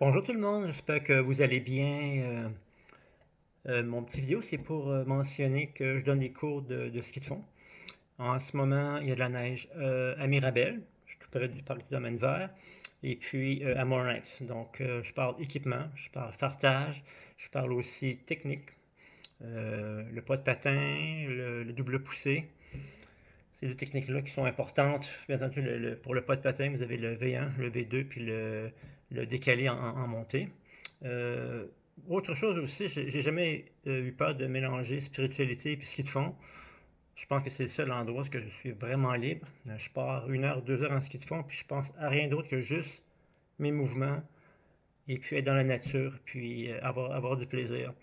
Bonjour tout le monde, j'espère que vous allez bien. Mon petit vidéo, c'est pour mentionner que je donne des cours de ski de fond. En ce moment, il y a de la neige à Mirabel, je suis tout près du parc du Domaine Vert, et puis à Mornix. Donc, je parle équipement, je parle fartage, je parle aussi technique, le pas de patin, le double poussé. Ces deux techniques-là qui sont importantes. Bien entendu, pour le pas de patin, vous avez le V1, le V2, puis le décalé en montée. Euh, Autre chose aussi, j'ai jamais eu peur de mélanger spiritualité et ski de fond. Je pense que c'est le seul endroit où je suis vraiment libre. Je pars 1 heure, 2 heures en ski de fond, puis je pense à rien d'autre que juste mes mouvements et puis être dans la nature, puis avoir du plaisir.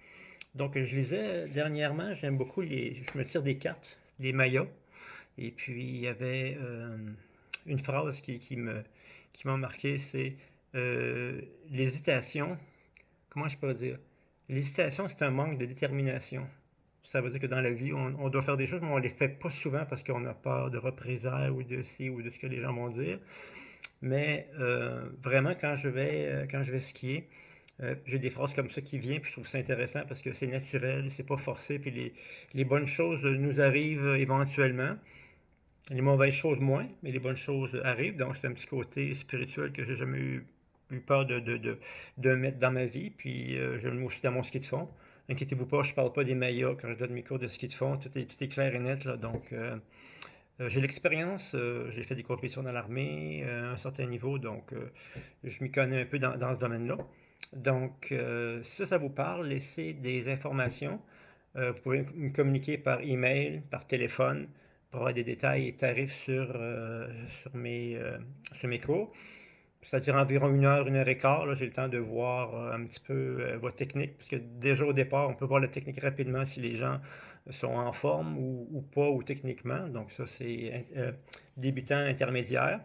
Donc, je lisais dernièrement, j'aime beaucoup je me tire des cartes, les mayas. Et puis, il y avait une phrase qui m'a marqué, c'est l'hésitation. Comment je peux dire? L'hésitation, c'est un manque de détermination. Ça veut dire que dans la vie, on doit faire des choses, mais on ne les fait pas souvent parce qu'on a peur de représailles ou de ci ou de ce que les gens vont dire. Mais vraiment, quand je vais skier, j'ai des phrases comme ça qui viennent, puis je trouve ça intéressant parce que c'est naturel, c'est pas forcé, puis les bonnes choses nous arrivent éventuellement. Les mauvaises choses moins, mais les bonnes choses arrivent. Donc, c'est un petit côté spirituel que j'ai jamais eu peur de mettre dans ma vie. Puis, je le mets aussi dans mon ski de fond. Inquiétez-vous pas, je parle pas des mayas quand je donne mes cours de ski de fond. Tout est clair et net, là. Donc, j'ai l'expérience. J'ai fait des compétitions dans l'armée à un certain niveau. Donc, je m'y connais un peu dans ce domaine-là. Donc, ça vous parle, laissez des informations. Vous pouvez me communiquer par email, par téléphone, pour avoir des détails et tarifs sur mes cours. Ça dure environ 1 heure et quart. Là, j'ai le temps de voir un petit peu votre technique, parce que déjà au départ, on peut voir la technique rapidement si les gens sont en forme ou pas, ou techniquement. Donc ça, c'est débutant, intermédiaire.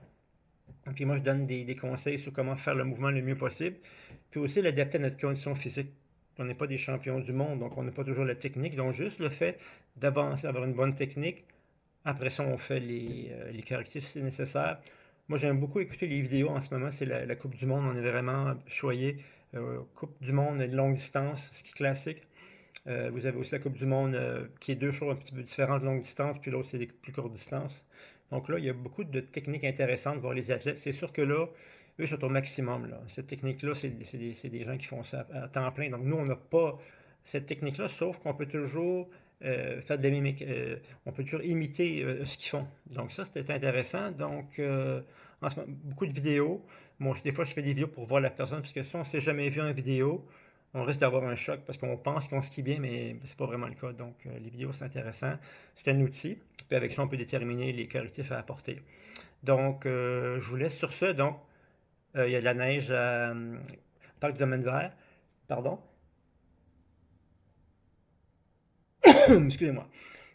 Puis moi, je donne des conseils sur comment faire le mouvement le mieux possible. Puis aussi l'adapter à notre condition physique. On n'est pas des champions du monde, donc on n'a pas toujours la technique. Donc juste le fait d'avancer, d'avoir une bonne technique, après ça, on fait les correctifs si nécessaire. Moi, j'aime beaucoup écouter les vidéos en ce moment. C'est la Coupe du Monde. On est vraiment choyé. Coupe du Monde de longue distance, ski classique. Vous avez aussi la Coupe du Monde qui est deux choses un petit peu différentes de longue distance, puis l'autre, c'est des plus courtes distances. Donc là, il y a beaucoup de techniques intéressantes voir les athlètes. C'est sûr que là, eux sont au maximum. Là. Cette technique-là, c'est des gens qui font ça à temps plein. Donc nous, on n'a pas cette technique-là, sauf qu'on peut toujours faire des mimiques. On peut toujours imiter ce qu'ils font. Donc ça, c'était intéressant. Donc, en ce moment, beaucoup de vidéos. Bon, des fois, je fais des vidéos pour voir la personne, parce que si on ne s'est jamais vu en vidéo, on risque d'avoir un choc parce qu'on pense qu'on skie bien, mais c'est pas vraiment le cas. Donc, les vidéos, c'est intéressant. C'est un outil. Puis avec ça, on peut déterminer les correctifs à apporter. Donc, je vous laisse sur ce. Donc, il y a de la neige à Parc du Domaine Vert. Pardon. Excusez-moi.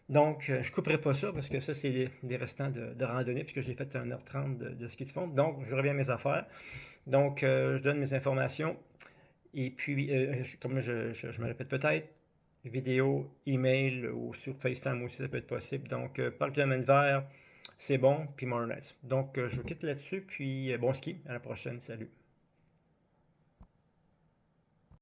Donc, je ne couperai pas ça parce que ça, c'est des restants de randonnée puisque j'ai fait 1 h 30 de ski de fond. Donc, je reviens à mes affaires. Donc, je donne mes informations. Et puis, comme je me répète peut-être, vidéo, email ou sur FaceTime aussi, ça peut être possible. Donc, parc du domaine vert, c'est bon, puis Mornet. Donc, je vous quitte là-dessus, puis bon ski, à la prochaine, salut.